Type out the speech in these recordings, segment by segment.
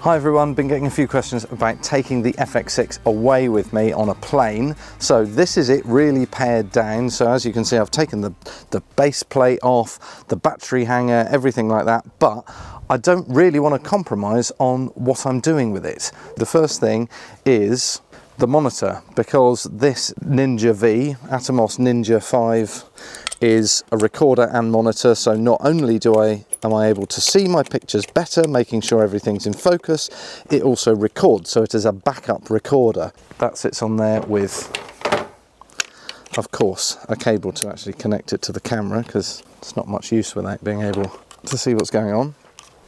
Hi everyone, been getting a few questions about taking the FX6 away with me on a plane. So this is it really pared down. So as you can see, I've taken the base plate off, the battery hanger, everything like that, but I don't really want to compromise on what I'm doing with it. The first thing is the monitor, because this Ninja V, Atomos Ninja 5, is a recorder and monitor, so not only am I able to see my pictures better, making sure everything's in focus, it also records, so it is a backup recorder. That sits on there with, of course, a cable to actually connect it to the camera, because it's not much use without being able to see what's going on.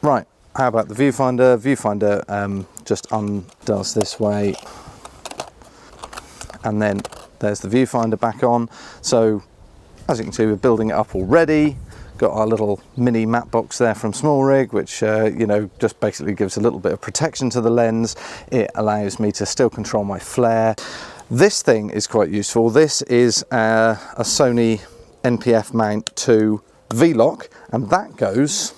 Right, how about the viewfinder? Viewfinder just undoes this way, and then there's the viewfinder back on. So as you can see, we're building it up already. Got our little mini matte box there from Small Rig, which you know, just basically gives a little bit of protection to the lens. It allows me to still control my flare. This thing is quite useful. This is a Sony NPF mount to V-Lock, and that goes,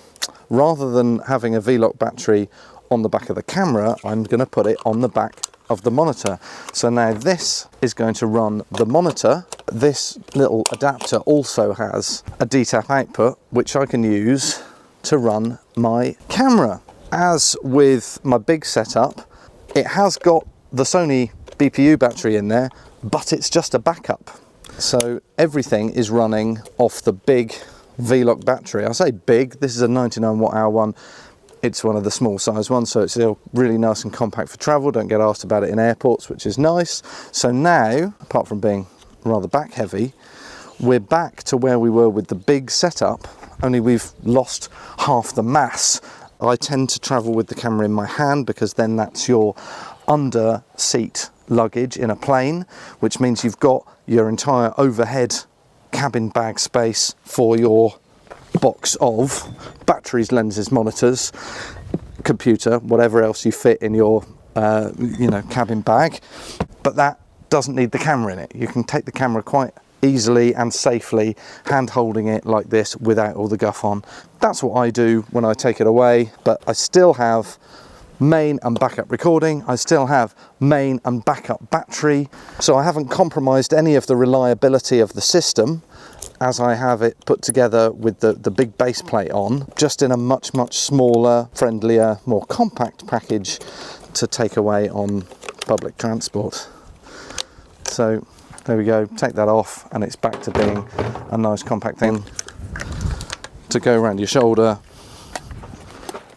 rather than having a V-Lock battery on the back of the camera, I'm going to put it on the back of the monitor. So now this is going to run the monitor. This little adapter also has a DTAP output, which I can use to run my camera. As with my big setup, it has got the Sony BPU battery in there, but it's just a backup. So everything is running off the big V-Lock battery. I say big, this is a 99 watt hour one. It's one of the small size ones, so it's still really nice and compact for travel. Don't get asked about it in airports, which is nice. So now, apart from being rather back heavy, we're back to where we were with the big setup, only we've lost half the mass. I tend to travel with the camera in my hand because then that's your under seat luggage in a plane, which means you've got your entire overhead cabin bag space for your box of batteries, lenses, monitors, computer, whatever else you fit in your you know, cabin bag. But that doesn't need the camera in it. You can take the camera quite easily and safely, hand holding it like this without all the guff on. That's what I do when I take it away, but I still have main and backup recording. I still have main and backup battery. So I haven't compromised any of the reliability of the system, as I have it put together with the big base plate on, just in a much smaller, friendlier, more compact package to take away on public transport. So there we go, take that off and it's back to being a nice compact thing to go around your shoulder.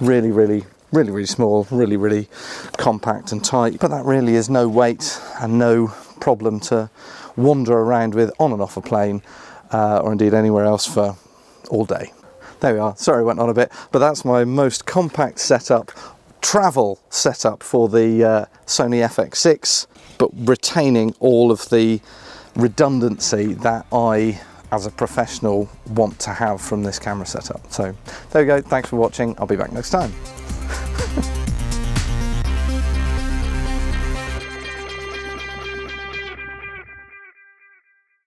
Really small, really compact and tight, but that really is no weight and no problem to wander around with on and off a plane, or indeed anywhere else for all day. There we are, sorry I went on a bit, but that's my most compact setup, travel setup for the Sony FX6, but retaining all of the redundancy that I, as a professional, want to have from this camera setup. So there we go, thanks for watching, I'll be back next time.